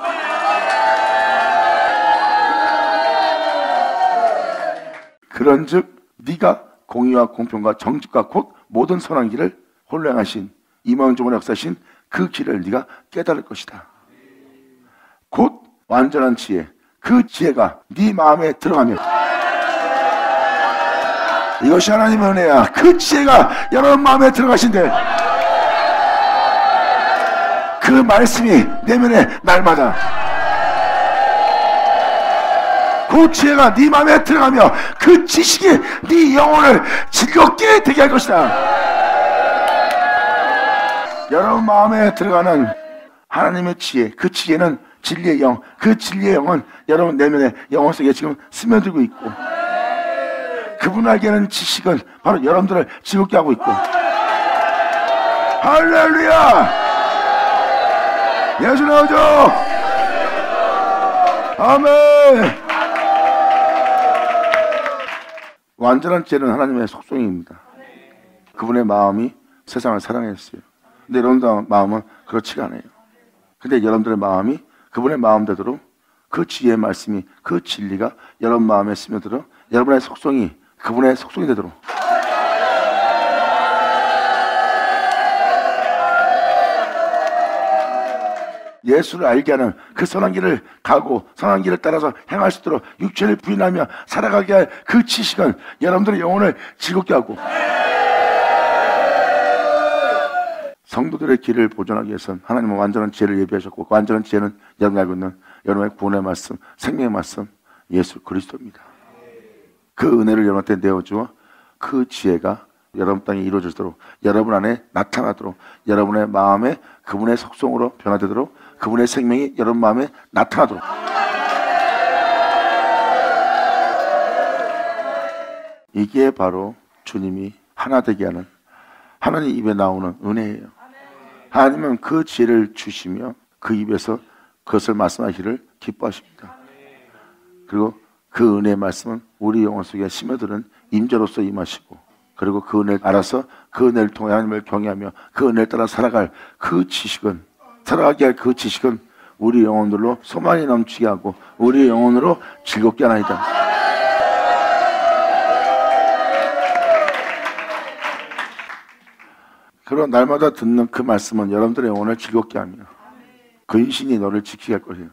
그런즉 네가 공의와 공평과 정직과 곧 모든 선한 길을 홀로 행하신 임원종을 역사하신 그 길을 네가 깨달을 것이다. 곧 완전한 지혜, 그 지혜가 네 마음에 들어가면 이것이 하나님의 은혜야. 그 지혜가 여러분 마음에 들어가신대. 그 말씀이 내면에 날마다 그 지혜가 네 마음에 들어가며 그 지식이 네 영혼을 즐겁게 되게 할 것이다. 여러분 마음에 들어가는 하나님의 지혜, 그 지혜는 진리의 영, 그 진리의 영은 여러분 내면의 영혼 속에 지금 스며들고 있고 그분 알게 하는 지식은 바로 여러분들을 즐겁게 하고 있고. 할렐루야! 예수 나오죠! 아멘! 완전한 지혜는 하나님의 속성입니다. 그분의 마음이 세상을 사랑했어요. 근데 여러분들 마음은 그렇지가 않아요. 근데 여러분들의 마음이 그분의 마음대로 그 지혜의 말씀이 그 진리가 여러분 마음에 스며들어 여러분의 속성이 그분의 속성이 되도록 예수를 알게 하는 그 선한 길을 가고 선한 길을 따라서 행할 수 있도록 육체를 부인하며 살아가게 할 그 지식은 여러분들의 영혼을 즐겁게 하고 성도들의 길을 보존하기 위해서는 하나님은 완전한 지혜를 예비하셨고 그 완전한 지혜는 여러분이 알고 있는 여러분의 구원의 말씀, 생명의 말씀 예수 그리스도입니다. 그 은혜를 여러분한테 내어주어 그 지혜가 여러분 땅에 이루어지도록 여러분 안에 나타나도록 여러분의 마음에 그분의 속성으로 변화되도록 그분의 생명이 여러분 마음에 나타나도록 이게 바로 주님이 하나 되게 하는 하나님 입에 나오는 은혜예요. 하나님은 그 지혜를 주시며 그 입에서 그것을 말씀하시기를 기뻐하십니다. 그리고 그 은혜의 말씀은 우리 영혼 속에 스며드는 임재로서 임하시고 그리고 그 은혜를 알아서 그 은혜를 통해 하나님을 경외하며 그 은혜를 따라 살아갈 그 지식은 살아가게 할 그 지식은 우리 영혼들로 소망이 넘치게 하고 우리 영혼으로 즐겁게 하나이다. 그리고 날마다 듣는 그 말씀은 여러분들의 영혼을 즐겁게 하며 근신이 너를 지키게 할 것이에요.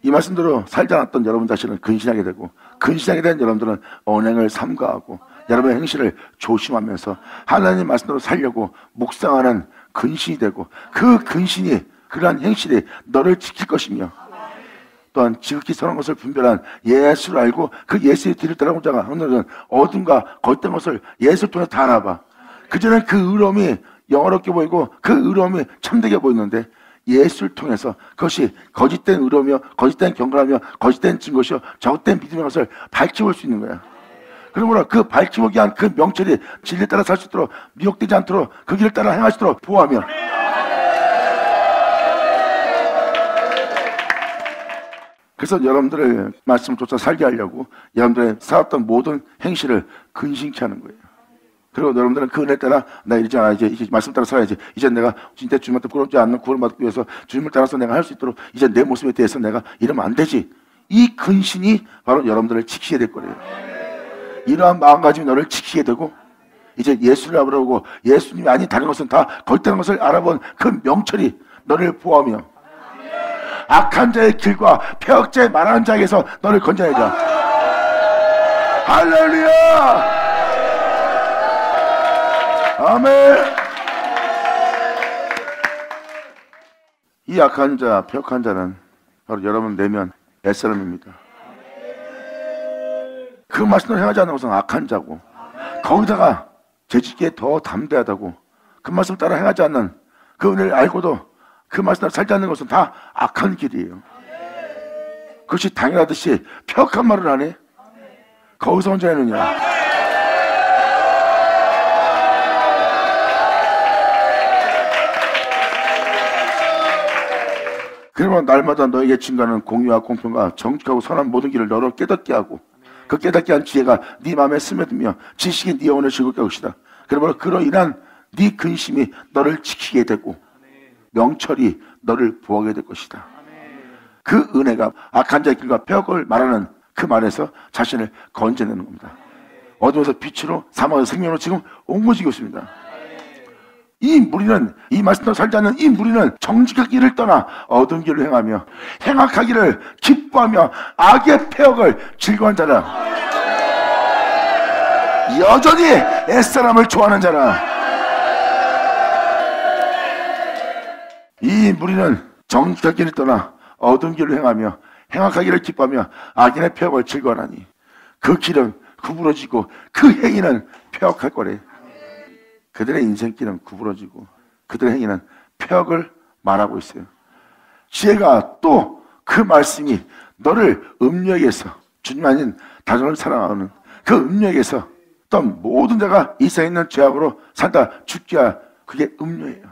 이 말씀대로 살지 않았던 여러분 자신은 근신하게 되고 근신하게 된 여러분들은 언행을 삼가하고 여러분의 행실을 조심하면서 하나님 말씀대로 살려고 묵상하는 근신이 되고 그 근신이 그러한 행실이 너를 지킬 것이며 또한 지극히 선한 것을 분별한 예수를 알고 그 예수의 뒤를 따라온 자가 오늘은 어둠과 거짓된 것을 예수를 통해서 다 알아봐. 그전엔 그 의로움이 영어롭게 보이고 그 의로움이 참되게 보이는데 예수를 통해서 그것이 거짓된 의로우며 거짓된 경건하며 거짓된 증거시요 잘못된 믿음의 것을 밝혀볼 수 있는 거야. 그러므로 그 밝히기 위한 그 명철이 진리에 따라 살 수 있도록 미혹되지 않도록 그 길을 따라 행할 수 있도록 보호하며 그래서 여러분들의 말씀을 쫓아 살게 하려고 여러분들의 살았던 모든 행실을 근신케 하는 거예요. 그리고 여러분들은 그 은혜 따라 나 이러지 않아 이제 말씀 따라 살아야지. 이제 내가 진짜 주님한테 부끄럽지 않는 구원을 받기 위해서 주님을 따라서 내가 할 수 있도록 이제 내 모습에 대해서 내가 이러면 안 되지. 이 근신이 바로 여러분들을 지키게 될 거예요. 이러한 마음가짐이 너를 지키게 되고 이제 예수를 알아보고 예수님이 아닌 다른 것은 다 거짓되는 것을 알아본 그 명철이 너를 보호하며 악한 자의 길과 폐역자의 말하는 자에게서 너를 건져내자. 할렐루야. 아멘. 이 악한 자, 폐역한 자는 바로 여러분 내면 옛사람입니다. 그 말씀을 행하지 않는 것은 악한 자고, 거기다가 재짓기에 더 담대하다고 그 말씀을 따라 행하지 않는 그 은혜를 알고도 그 말씀을 살지 않는 것은 다 악한 길이에요. 그것이 당연하듯이 폐역한 말을 하네. 거기서 언제 하느냐. 그러면 날마다 너에게 증거하는 공의와 공평과 정직하고 선한 모든 길을 너로 깨닫게 하고 그 깨닫게 한 지혜가 네 마음에 스며들며 지식이 네 영혼을 즐겁게 할 것이다. 그러므로 그로 인한 네 근심이 너를 지키게 되고 명철이 너를 보호하게 될 것이다. 그 은혜가 악한 자의 길과 폐역을 말하는 그 말에서 자신을 건져내는 겁니다. 어둠에서 빛으로 사망에서 생명으로 지금 옮겨지고 있습니다. 이 무리는, 이 말씀대로 살지 않는 이 무리는 정직한 길을 떠나 어두운 길을 행하며 행악하기를 기뻐하며 악의 폐역을 즐거워한 자라. 여전히 옛사람을 좋아하는 자라. 이 무리는 정직한 길을 떠나 어두운 길을 행하며 행악하기를 기뻐하며 악인의 폐역을 즐거워하니 그 길은 구부러지고 그 행위는 폐역할 거래. 그들의 인생길은 구부러지고 그들의 행위는 폐역을 말하고 있어요. 지혜가 또 그 말씀이 너를 음력에서, 주님 아닌 다정을 사랑하는 그 음력에서 어떤 모든 자가 이 세상에 있는 죄악으로 산다 죽게 할, 그게 음료예요.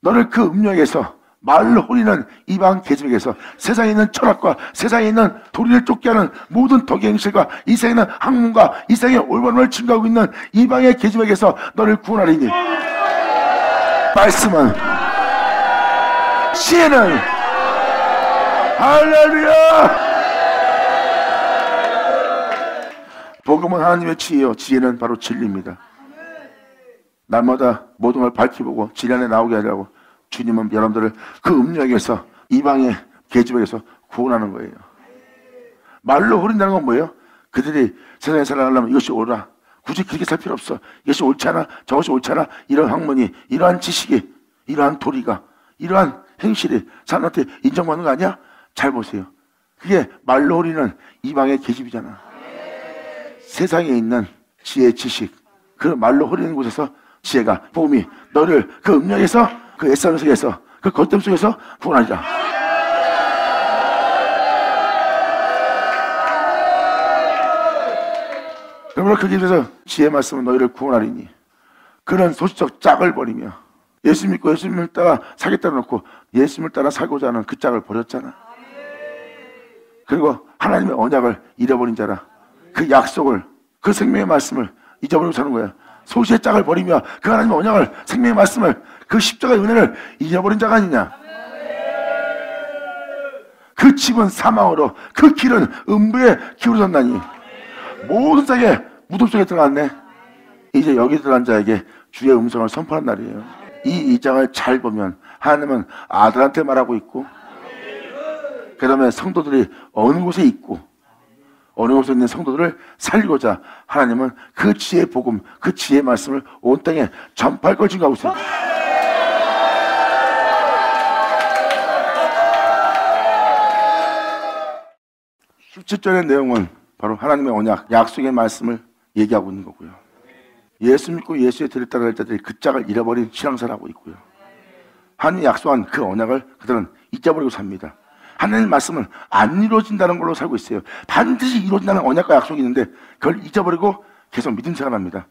너를 그 음력에서 말로 홀리는 이방 계집에게서 세상에 있는 철학과 세상에 있는 도리를 쫓게 하는 모든 덕행실과 이 세상에 있는 학문과 이 세상에 올바름을 증거하고 있는 이방의 계집에게서 너를 구원하리니 말씀은, 지혜는, 할렐루야. 복음은 하나님의 지혜요, 지혜는 바로 진리입니다. 날마다 모든 걸 밝히보고 진리 안에 나오게 하려고 주님은 여러분들을 그 음력에서 이방의 계집에게서 구원하는 거예요. 말로 흐린다는 건 뭐예요? 그들이 세상에 살아가려면 이것이 옳아, 굳이 그렇게 살 필요 없어, 이것이 옳지 않아, 저것이 옳지 않아, 이런 학문이, 이러한 지식이, 이러한 도리가, 이러한 행실이 사람한테 인정받는 거 아니야? 잘 보세요. 그게 말로 흐리는 이방의 계집이잖아. 세상에 있는 지혜, 지식, 그 말로 흐리는 곳에서 지혜가, 복음이 너를 그 음력에서, 그 옛사람 속에서, 그 겉됨 속에서 구원하자. 그러므로 그 길에서 지혜의 말씀은 너희를 구원하리니 그는 소시적 짝을 버리며, 예수 믿고 예수님을 따라 살겠다 놓고 예수님을 따라 살고자 하는 그 짝을 버렸잖아. 그리고 하나님의 언약을 잃어버린 자라. 그 약속을, 그 생명의 말씀을 잊어버리고 사는 거야. 소시의 짝을 버리며 그 하나님의 언약을, 생명의 말씀을, 그 십자가의 은혜를 잊어버린 자가 아니냐. 그 집은 사망으로, 그 길은 음부에 기울어졌나니 모든 자에게 무덤 속에 들어갔네. 이제 여기 들어간 자에게 주의 음성을 선포한 날이에요. 이 2장을 잘 보면 하나님은 아들한테 말하고 있고, 그 다음에 성도들이 어느 곳에 있고 어느 곳에 있는 성도들을 살리고자 하나님은 그 지혜의 복음, 그 지혜의 말씀을 온 땅에 전파할 걸 증거하고 있습니다. 17절의 내용은 바로 하나님의 언약, 약속의 말씀을 얘기하고 있는 거고요. 예수 믿고 예수의 뒤를 따라갈 자들이 그 짝을 잃어버린 신앙생활을 하고 있고요. 하나님이 약속한 그 언약을 그들은 잊어버리고 삽니다. 하나님의 말씀은 안 이루어진다는 걸로 살고 있어요. 반드시 이루어진다는 언약과 약속이 있는데 그걸 잊어버리고 계속 믿음 생활합니다.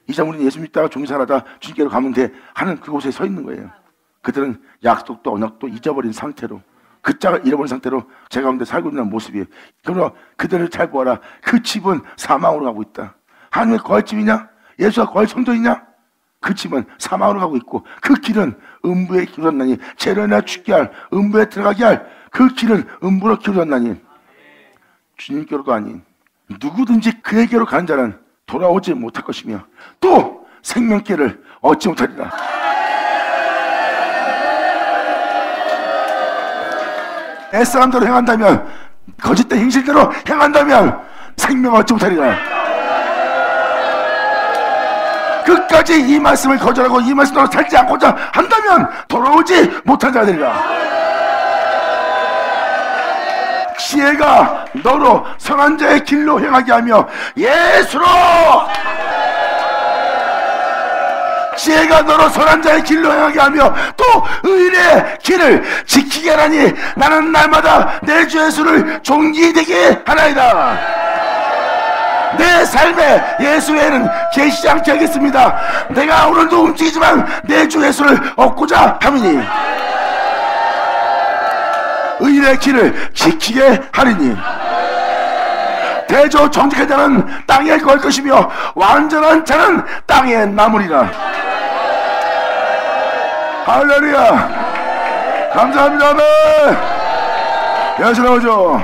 이제 우리는 예수 믿다가 종생활하다 주님께로 가면 돼 하는 그곳에 서 있는 거예요. 그들은 약속도 언약도 잊어버린 상태로, 그 짝을 잃어버린 상태로 제 가운데 살고 있는 모습이에요. 그러나 그들을 잘 보아라. 그 집은 사망으로 가고 있다. 하나님의 거할 집이냐? 예수가 거할 성도이냐? 그 집은 사망으로 가고 있고 그 길은 음부에 기울었나니, 재련이나 죽게 할, 음부에 들어가게 할 그 길은 음부로 기울었나니, 주님께로도 아닌 누구든지 그에게로 가는 자는 돌아오지 못할 것이며 또 생명길을 얻지 못하리라. 애써함대로 행한다면, 거짓된 행실대로 행한다면 생명 얻지 못하리라. 끝까지 이 말씀을 거절하고 이 말씀대로 살지 않고자 한다면 돌아오지 못한 자가 되리라. 지혜가 너로 선한 자의 길로 행하게 하며 예수로 지혜가 너로 선한 자의 길로 행하게 하며 또 의인의 길을 지키게 하나니 나는 날마다 내 주 예수를 존귀되게 하나이다. 내 삶에 예수 외에는 계시지 않게 하겠습니다. 내가 오늘도 움직이지만 내 주 예수를 얻고자 함이니 의인의 길을 지키게 하리니 대저 정직한 자는 땅에 거할 것이며 완전한 자는 땅에 남으리라. 할렐루야. 감사합니다. 아멘. 예수나오죠.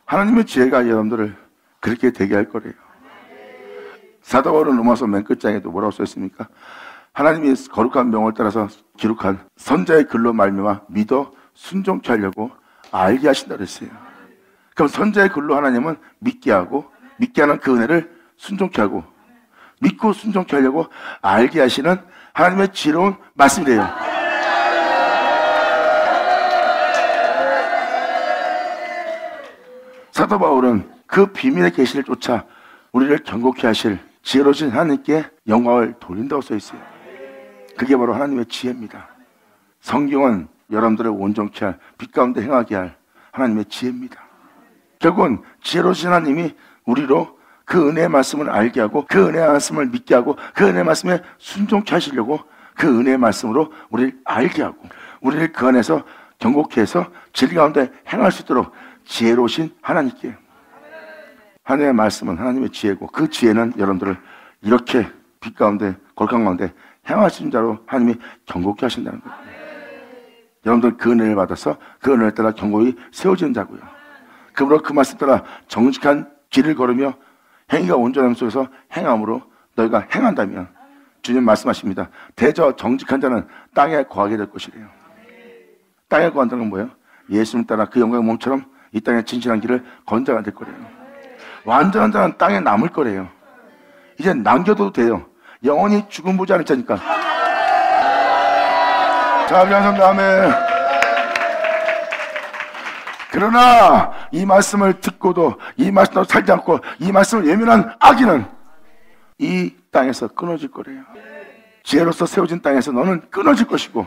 하나님의 지혜가 여러분들을 그렇게 되게 할 거래요. 사도 바울은 로마서 맨 끝장에도 뭐라고 써있습니까? 하나님이 거룩한 명을 따라서 기록한 선자의 글로 말미암아 믿어 순종케 하려고 알게 하신다 그랬어요. 그럼 선자의 글로 하나님은 믿게 하고, 믿게 하는 그 은혜를 순종케 하고, 믿고 순종케 하려고 알게 하시는 하나님의 지혜로운 말씀이래요. 사도 바울은 그 비밀의 계시를 쫓아 우리를 경고케 하실 지혜로우신 하나님께 영광을 돌린다고 써 있어요. 그게 바로 하나님의 지혜입니다. 성경은 여러분들을 온전케 할, 빛 가운데 행하게 할 하나님의 지혜입니다. 결국은 지혜로우신 하나님이 우리로 그 은혜의 말씀을 알게 하고, 그 은혜의 말씀을 믿게 하고, 그 은혜의 말씀에 순종케 하시려고 그 은혜의 말씀으로 우리를 알게 하고, 우리를 그 안에서 경고케 해서 진리 가운데 행할 수 있도록 지혜로우신 하나님께, 하나님의 말씀은 하나님의 지혜고, 그 지혜는 여러분들을 이렇게 빛 가운데, 거룩한 가운데 행하신 자로 하나님이 경고케 하신다는 거예요. 여러분들 그 은혜를 받아서 그 은혜를 따라 경고히 세워지는 자고요. 그러므로 그 말씀 따라 정직한 길을 걸으며 행위가 온전함 속에서 행함으로 너희가 행한다면, 주님 말씀하십니다. 대저 정직한 자는 땅에 거하게 될 것이래요. 땅에 거한다는 건 뭐예요? 예수님 따라 그 영광의 몸처럼 이 땅에 진실한 길을 건자가 될 거래요. 완전한 자는 땅에 남을 거래요. 이제 남겨둬도 돼요. 영원히 죽음 보지 않을 자니까. 자, 감사합니다. 아멘. 그러나 이 말씀을 듣고도 이 말씀으로 살지 않고 이 말씀을 예민한 악인은 이 땅에서 끊어질 거래요. 지혜로서 세워진 땅에서 너는 끊어질 것이고,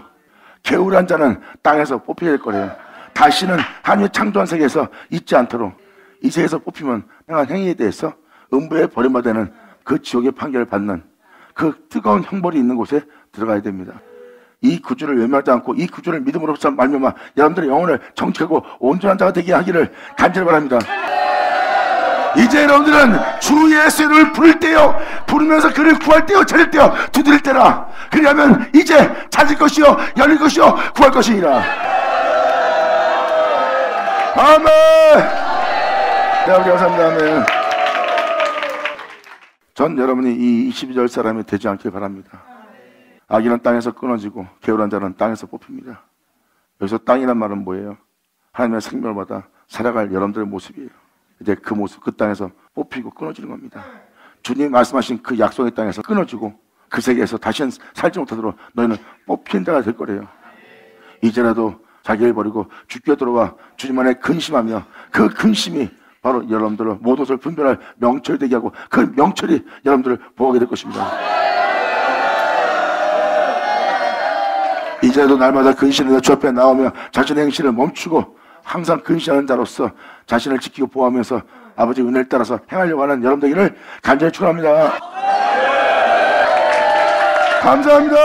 게으르한 자는 땅에서 뽑히게 될 거래요. 다시는 하나님의 창조한 세계에서 있지 않도록, 이 세계에서 뽑히면 행한 행위에 대해서 음부에 버림받는 그 지옥의 판결을 받는 그 뜨거운 형벌이 있는 곳에 들어가야 됩니다. 이 구주를 외면하지 않고 이 구주를 믿음으로써 말미암아 여러분들의 영혼을 정직하고 온전한 자가 되게 하기를 간절히 바랍니다. 이제 여러분들은 주 예수를 부를 때요, 부르면서 그를 구할 때요, 찾을 때요, 두드릴 때라. 그리하면 이제 찾을 것이요, 열릴 것이요, 구할 것이니라. 아멘. 네, 우리 감사합니다. 아멘. 전 여러분이 이 22절 사람이 되지 않길 바랍니다. 악인은 땅에서 끊어지고 게으르한 자는 땅에서 뽑힙니다. 여기서 땅이란 말은 뭐예요? 하나님의 생명을 받아 살아갈 여러분들의 모습이에요. 이제 그 모습, 그 땅에서 뽑히고 끊어지는 겁니다. 주님이 말씀하신 그 약속의 땅에서 끊어지고 그 세계에서 다시는 살지 못하도록 너희는 뽑힌 자가 될 거래요. 이제라도 자기를 버리고 주께 들어와 주님 안에 근심하며, 그 근심이 바로 여러분들을 모든 것을 분별할 명철이 되게 하고, 그 명철이 여러분들을 보호하게 될 것입니다. 이제도 날마다 근신에서 주 앞에 나오며 자신의 행실을 멈추고 항상 근신하는 자로서 자신을 지키고 보호하면서 아버지 은혜를 따라서 행하려고 하는 여러분 되기를 간절히 축원합니다. 감사합니다.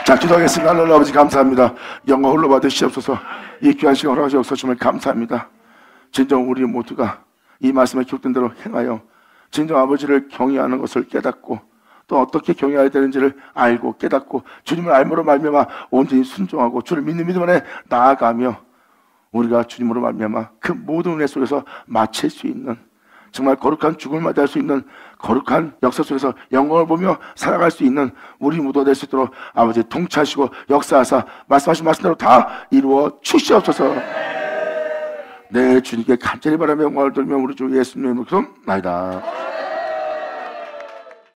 자, 기도하겠습니다. 하나님 아버지 감사합니다. 영광 홀로 받으시옵소서. 이 귀한 시간 허락하시옵소서. 정말 감사합니다. 진정 우리 모두가 이 말씀에 기록된 대로 행하여 진정 아버지를 경외하는 것을 깨닫고, 또 어떻게 경외해야 되는지를 알고 깨닫고 주님을 알므로 말미암아 온전히 순종하고 주를 믿는 믿음 안에 나아가며 우리가 주님으로 말미암아 그 모든 은혜 속에서 마칠 수 있는 정말 거룩한 죽음을 맞이할 수 있는 거룩한 역사 속에서 영광을 보며 살아갈 수 있는 우리 무도 될 수 있도록 아버지 통치하시고 역사하사 말씀하신 말씀대로 다 이루어 주시옵소서. 네, 주님께 간절히 바라며 영광을 돌며 우리 주 예수님의 이름으로 기도합나이다.